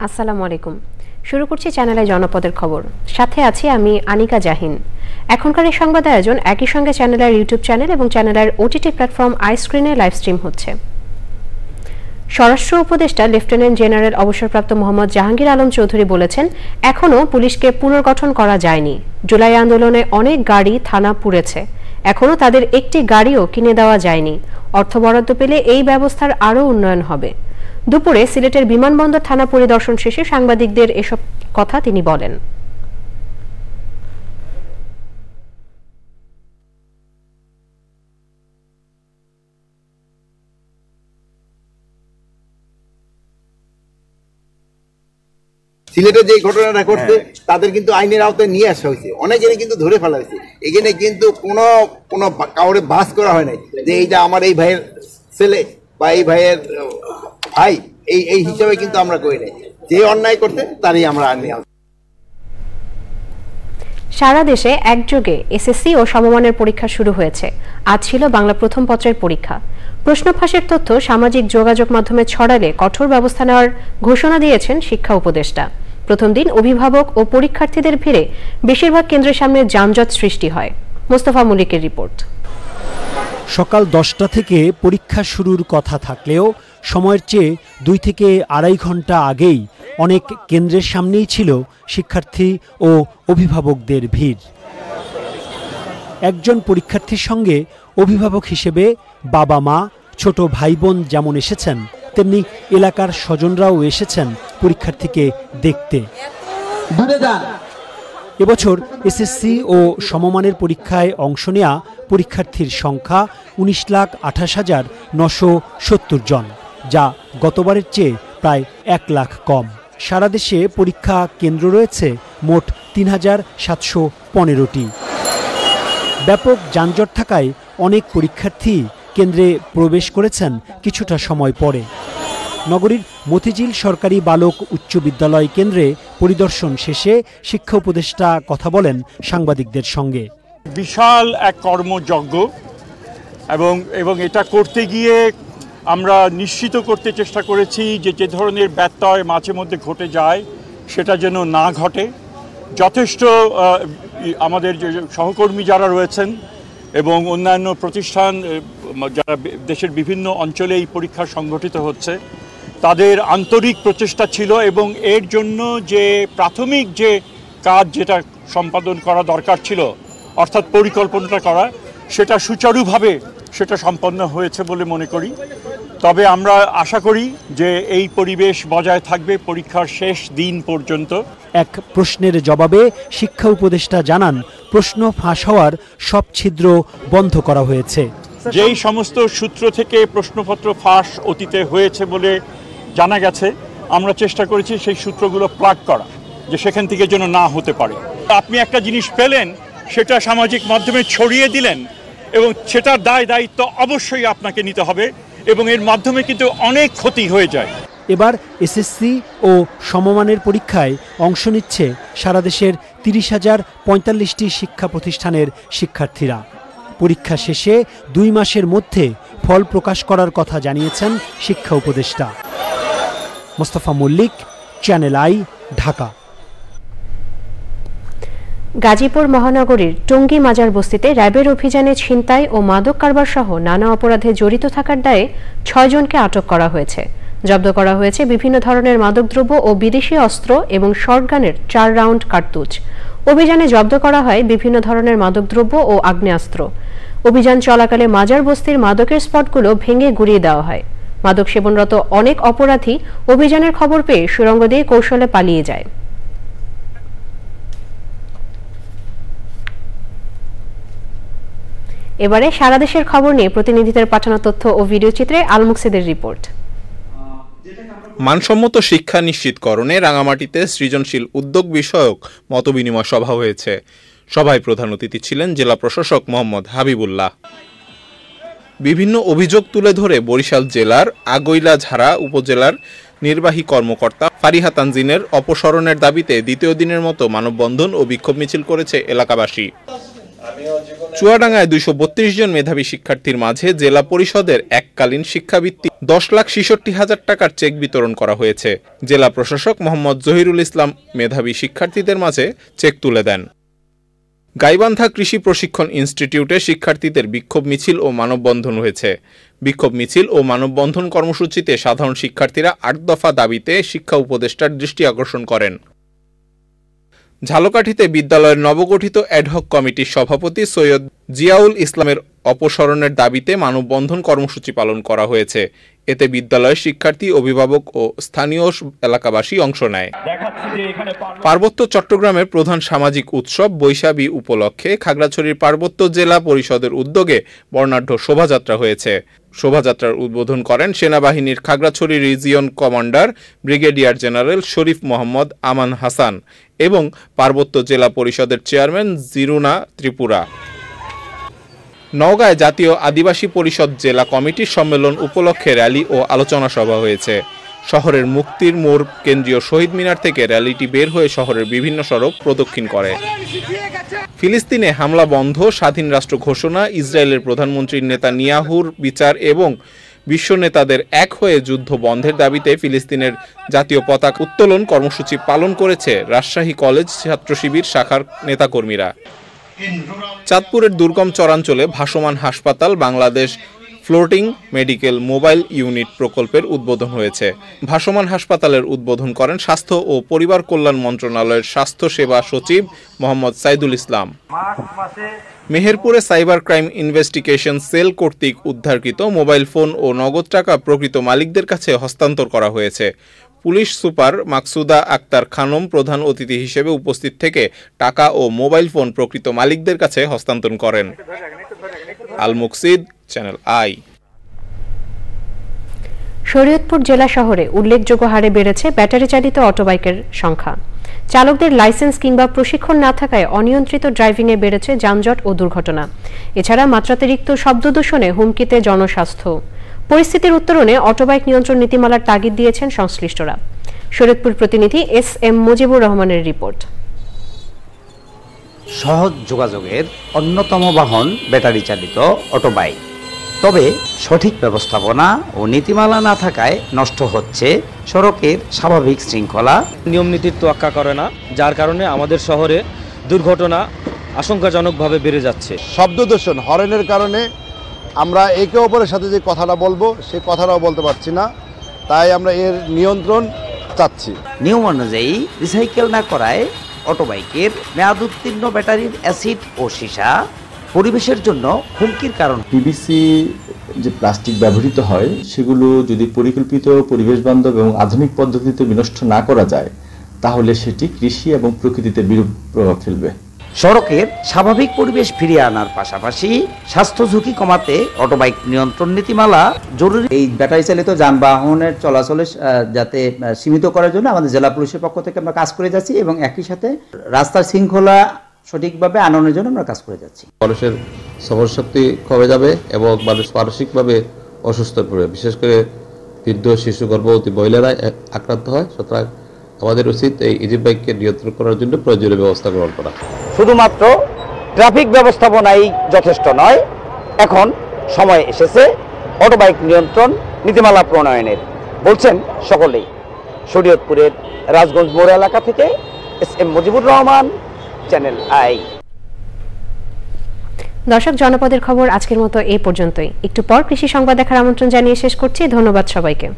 আসসালামু আলাইকুম। শুরু করছি চ্যানেলে জনপদের খবর। সাথে আছি আমি আনিকা জাহিন। এখনকার এই সংবাদ আয়োজন একই সঙ্গে চ্যানেলের ইউটিউব চ্যানেল এবং চ্যানেলের ওটিটি প্ল্যাটফর্ম আইস্ক্রিনে লাইভ স্ট্রিম হচ্ছে। স্বরাষ্ট্র উপদেষ্টা লেফটেন্যান্ট জেনারেল অবসরপ্রাপ্ত মোহাম্মদ জাহাঙ্গীর আলম চৌধুরী বলেছেন, এখনও পুলিশকে পুনর্গঠন করা যায়নি। জুলাই আন্দোলনে অনেক গাড়ি থানা পুড়েছে, এখনও তাদের একটি গাড়িও কিনে দেওয়া যায়নি। অর্থ বরাদ্দ পেলে এই ব্যবস্থার আরও উন্নয়ন হবে। দুপুরে সিলেটের বিমানবন্দর থানা পরিদর্শন শেষে সাংবাদিকদের এসব কথা তিনি বলেন। সিলেটে যে ঘটনাটা ঘটছে তাদের কিন্তু আইনের আওতায় নিয়ে আসা হয়েছে, অনেকেরই কিন্তু ধরে ফেলা হয়েছে। এখানে কিন্তু কোনো কাউরে বাস করা হয় নাই যে এইটা আমার এই ভাইয়ের ছেলে বা এই ভাইয়ের ভাই, এই হিসাবে কিন্তু আমরা করি নাই। যে অন্যায় করতে তারই আমরা নিয়ে আসি। সারা দেশে একযোগে এসএসসি ও সমমানের পরীক্ষা শুরু হয়েছে। আজ ছিল বাংলা প্রথম পত্রের পরীক্ষা। প্রশ্ন ফাঁসের তথ্য সামাজিক যোগাযোগ মাধ্যমে ছড়ালে কঠোর ব্যবস্থা নেওয়ার ঘোষণা দিয়েছেন শিক্ষা উপদেষ্টা। প্রথম দিন অভিভাবক ও পরীক্ষার্থীদের ভিড়ে বেশিরভাগ কেন্দ্রের সামনে যানজট সৃষ্টি হয়। মোস্তফা মল্লিকের রিপোর্ট। সকাল 10টা থেকে পরীক্ষা শুরুর কথা থাকলেও সময়ের চেয়ে 2 থেকে আড়াই ঘন্টা আগেই অনেক কেন্দ্রের সামনেই ছিল শিক্ষার্থী ও অভিভাবকদের ভিড়। একজন পরীক্ষার্থীর সঙ্গে অভিভাবক হিসেবে বাবা মা, ছোট ভাই বোন যেমন এসেছেন, তেমনি এলাকার স্বজনরাও এসেছেন পরীক্ষার্থীকে দেখতে। এবছর এসএসসি ও সমমানের পরীক্ষায় অংশ নেয়া পরীক্ষার্থীর সংখ্যা 19,28,970 জন, যা গতবারের চেয়ে প্রায় 1 লাখ কম। সারা দেশে পরীক্ষা কেন্দ্র রয়েছে মোট 3,715টি। ব্যাপক যানজট থাকায় অনেক পরীক্ষার্থী কেন্দ্রে প্রবেশ করেছেন কিছুটা সময় পরে। নগরীর মতিঝিল সরকারি বালক উচ্চ বিদ্যালয় কেন্দ্রে পরিদর্শন শেষে শিক্ষা উপদেষ্টা কথা বলেন সাংবাদিকদের সঙ্গে। বিশাল এক কর্মযজ্ঞ এবং এটা করতে গিয়ে আমরা নিশ্চিত করতে চেষ্টা করেছি যে ধরনের ব্যত্যয় মাঝে মধ্যে ঘটে যায় সেটা যেন না ঘটে। যথেষ্ট আমাদের যে সহকর্মী যারা রয়েছেন এবং অন্যান্য প্রতিষ্ঠান যারা দেশের বিভিন্ন অঞ্চলে এই পরীক্ষা সংগঠিত হচ্ছে, তাদের আন্তরিক প্রচেষ্টা ছিল এবং এর জন্য যে প্রাথমিক যে কাজ যেটা সম্পাদন করা দরকার ছিল, অর্থাৎ পরিকল্পনাটা করা, সেটা সুচারুভাবে সেটা সম্পন্ন হয়েছে বলে মনে করি। তবে আমরা আশা করি যে এই পরিবেশ বজায় থাকবে পরীক্ষার শেষ দিন পর্যন্ত। এক প্রশ্নের জবাবে শিক্ষা উপদেষ্টা জানান, প্রশ্ন ফাঁস হওয়ার সব ছিদ্র বন্ধ করা হয়েছে। যেই সমস্ত সূত্র থেকে প্রশ্নপত্র ফাঁস অতীতে হয়েছে বলে জানা গেছে, আমরা চেষ্টা করেছি সেই সূত্রগুলো প্লাগ করা, যে সেখান থেকে যেন না হতে পারে। আপনি একটা জিনিস পেলেন, সেটা সামাজিক মাধ্যমে ছড়িয়ে দিলেন এবং সেটার দায়িত্ব অবশ্যই আপনাকে নিতে হবে এবং এর মাধ্যমে কিন্তু অনেক ক্ষতি হয়ে যায়। এবার এসএসসি ও সমমানের পরীক্ষায় অংশ নিচ্ছে সারা দেশের 30,045টি শিক্ষা প্রতিষ্ঠানের শিক্ষার্থীরা। পরীক্ষা শেষে 2 মাসের মধ্যে ফল প্রকাশ করার কথা জানিয়েছেন শিক্ষা উপদেষ্টা। Mostafa Mallik, channel i, Dhaka. গাজীপুর মহানগরীর টঙ্গী মাজার বস্তিতে র্যাবের অভিযানে ছিনতাই ও মাদক কারবার সহ নানা অপরাধে জড়িত থাকার দায়ে 6 জনকে আটক করা হয়েছে। জব্দ করা হয়েছে বিভিন্ন ধরনের মাদকদ্রব্য ও বিদেশি অস্ত্র এবং শর্টগানের 4 রাউন্ড কার্তুজ। অভিযানে জব্দ করা হয় বিভিন্ন ধরনের মাদকদ্রব্য ও আগ্নেয়াস্ত্র। অভিযান চলাকালে মাজার বস্তির মাদকের স্পটগুলো ভেঙে গুঁড়িয়ে দেওয়া হয়। মাদক সেবনরত অনেক অপরাধী অভিযানের খবর পেয়ে সুড়ঙ্গ দিয়ে কৌশলে পালিয়ে যায়। এবারে সারা দেশের খবর নিয়ে প্রতিনিধিদের পাঠানো তথ্য ও ভিডিও চিত্রে আলমুকসিদের রিপোর্ট। মানসম্মত শিক্ষা নিশ্চিতকরণে রাঙামাটিতে সৃজনশীল উদ্যোগ বিষয়ক মতবিনিময় সভা হয়েছে। সভায় প্রধান অতিথি ছিলেন জেলা প্রশাসক মোহাম্মদ হাবিবুল্লাহ। বিভিন্ন অভিযোগ তুলে ধরে বরিশাল জেলার আগৈলঝাড়া উপজেলার নির্বাহী কর্মকর্তা ফারিহা তানজিনের অপসারণের দাবিতে দ্বিতীয় দিনের মতো মানববন্ধন ও বিক্ষোভ মিছিল করেছে এলাকাবাসী। চুয়াডাঙ্গায় 232 জন মেধাবী শিক্ষার্থীর মাঝে জেলা পরিষদের এককালীন শিক্ষাবৃত্তি 10,66,000 টাকার চেক বিতরণ করা হয়েছে। জেলা প্রশাসক মোহাম্মদ জহিরুল ইসলাম মেধাবী শিক্ষার্থীদের মাঝে চেক তুলে দেন। গাইবান্ধা কৃষি প্রশিক্ষণ ইনস্টিটিউটে শিক্ষার্থীদের বিক্ষোভ মিছিল ও মানববন্ধন হয়েছে। বিক্ষোভ মিছিল ও মানববন্ধন কর্মসূচিতে সাধারণ শিক্ষার্থীরা 8 দফা দাবিতে শিক্ষা উপদেষ্টার দৃষ্টি আকর্ষণ করেন। ঝালকাঠিতে বিদ্যালয়ের নবগঠিত অ্যাডহক কমিটির সভাপতি সৈয়দ জিয়াউল ইসলামের অপসারণের দাবিতে মানববন্ধন কর্মসূচি পালন করা হয়েছে। এতে বিদ্যালয়ের শিক্ষার্থী, অভিভাবক ও স্থানীয় এলাকাবাসী অংশ নেয়। পার্বত্য চট্টগ্রামের প্রধান সামাজিক উৎসব বৈশাখী উপলক্ষে খাগড়াছড়ির পার্বত্য জেলা পরিষদের উদ্যোগে বর্ণাঢ্য শোভাযাত্রা হয়েছে। শোভাযাত্রার উদ্বোধন করেন সেনাবাহিনীর Khagrachari region commander brigadier general Sharif Mohammad Aman Hasan এবং পার্বত্য জেলা পরিষদের চেয়ারম্যান জিরুনা ত্রিপুরা। নওগাঁয় জাতীয় আদিবাসী পরিষদ জেলা কমিটির সম্মেলন উপলক্ষে র্যালি ও আলোচনা সভা হয়েছে। শহরের মুক্তির মোড় কেন্দ্রীয় শহীদ মিনার থেকে র্যালিটি বের হয়ে শহরের বিভিন্ন সড়ক প্রদক্ষিণ করে। ফিলিস্তিনে হামলা বন্ধ, স্বাধীন রাষ্ট্র ঘোষণা, ইসরায়েলের প্রধানমন্ত্রী নেতানিয়াহুর বিচার এবং বিশ্ব নেতাদের এক হয়ে যুদ্ধ বন্ধের দাবিতে ফিলিস্তিনের জাতীয় পতাকা উত্তোলন কর্মসূচি পালন করেছে রাজশাহী কলেজ ছাত্র শিবির শাখার নেতাকর্মীরা। চাঁদপুরের দুর্গম চরাঞ্চলে ভাসমান হাসপাতাল Bangladesh floating medical mobile unit প্রকল্পের উদ্বোধন হয়েছে। ভাসমান হাসপাতালের উদ্বোধন করেন স্বাস্থ্য ও পরিবার কল্যাণ মন্ত্রণালয়ের স্বাস্থ্য সেবা সচিব Mohammad Saidul Islam. মেহেরপুরে cyber crime investigation sell কর্তৃক উদ্ধারকৃত মোবাইল ফোন ও নগদ টাকা প্রকৃত মালিকদের কাছে হস্তান্তর করা হয়েছে। পুলিশ সুপার মাকসুদা আক্তার খানম প্রধান অতিথি হিসেবে উপস্থিত থেকে টাকা ও মোবাইল ফোন প্রকৃত মালিকদের কাছে হস্তান্তর করেন। আল মুকসিদ, চ্যানেল আই। শরীয়তপুর জেলা শহরে উল্লেখযোগ্য হারে বেড়েছে ব্যাটারি চালিত অটোবাইকের সংখ্যা। চালকদের লাইসেন্স কিংবা প্রশিক্ষণ না থাকায় অনিয়ন্ত্রিত ড্রাইভিংয়ে বেড়েছে যানজট ও দুর্ঘটনা। এছাড়া মাত্রাতিরিক্ত শব্দ দূষণে হুমকিতে জনস্বাস্থ্য। পরিস্থিতির উত্তরণে অটোবাইক নিয়ন্ত্রণ নীতিমালার তাগিদ দিয়েছেন সংশ্লিষ্টরা। শরীয়তপুর প্রতিনিধি এস.এম. মুজিবুর রহমানের রিপোর্ট। সহজ যোগাযোগের অন্যতম বাহন ব্যাটারি চালিত অটোবাইক, তবে সঠিক ব্যবস্থাপনা ও নীতিমালা না থাকায় নষ্ট হচ্ছে সড়কের স্বাভাবিক শৃঙ্খলা। নিয়ম নীতির তোয়াক্কা করে না, যার কারণে আমাদের শহরে দুর্ঘটনা আশঙ্কাজনকভাবে বেড়ে যাচ্ছে। শব্দ দূষণ, হর্নের কারণে আমরা একে অপরের সাথে যে কথাটা বলবো সেই কথাটাও বলতে পারছি না, তাই আমরা এর নিয়ন্ত্রণ চাচ্ছি। নিয়ম অনুযায়ী রিসাইকেল না করায় অটোবাইকের মেয়াদোত্তীর্ণ ব্যাটারির অ্যাসিড ও সীসা পরিবেশের জন্য হুমকির কারণ। পিভিসি যে প্লাস্টিক ব্যবহৃত হয় সেগুলো যদি পরিকল্পিত, পরিবেশ বান্ধব এবং আধুনিক পদ্ধতিতে বিনষ্ট না করা যায় তাহলে সেটি কৃষি এবং প্রকৃতিতে বিরূপ প্রভাব ফেলবে। সড়কের স্বাভাবিক পরিবেশ ফিরিয়ে আনার পাশাপাশি স্বাস্থ্য ঝুঁকি কমাতে অটোবাইক নিয়ন্ত্রণ নীতিমালা জরুরি। এই ব্যাটারি চালিত যানবাহনের চলাচলে যাতে সীমিত করার জন্য আমাদের জেলা পুলিশের পক্ষ থেকে আমরা কাজ করে যাচ্ছি এবং একই সাথে রাস্তার শৃঙ্খলা সঠিকভাবে আনয়নের জন্য আমরা কাজ করে যাচ্ছি। মানুষের সহনশক্তি কমে যাবে এবং মানুষ মানসিকভাবে অসুস্থ পড়বে, বিশেষ করে বৃদ্ধ, শিশু, গর্ভবতী মহিলারা আক্রান্ত হয়। সুতরাং আমাদের উচিত এই ইজি বাইককে নিয়ন্ত্রণ করার জন্য প্রয়োজনীয় ব্যবস্থা গ্রহণ করা। শুধুমাত্র ট্রাফিক ব্যবস্থাপনাই যথেষ্ট নয়, এখন সময় এসেছে অটোবাইক নিয়ন্ত্রণ নীতিমালা প্রণয়নের, বলছেন সকলেই। শরীয়তপুরের রাজগঞ্জ মোড় এলাকা থেকে SM. Mujibur Rahman, channel I. দর্শক, জনপদের খবর আজকের মতো এই পর্যন্তই। একটু পর কৃষি সংবাদ দেখার আমন্ত্রণ জানিয়ে শেষ করছি। ধন্যবাদ সবাইকে।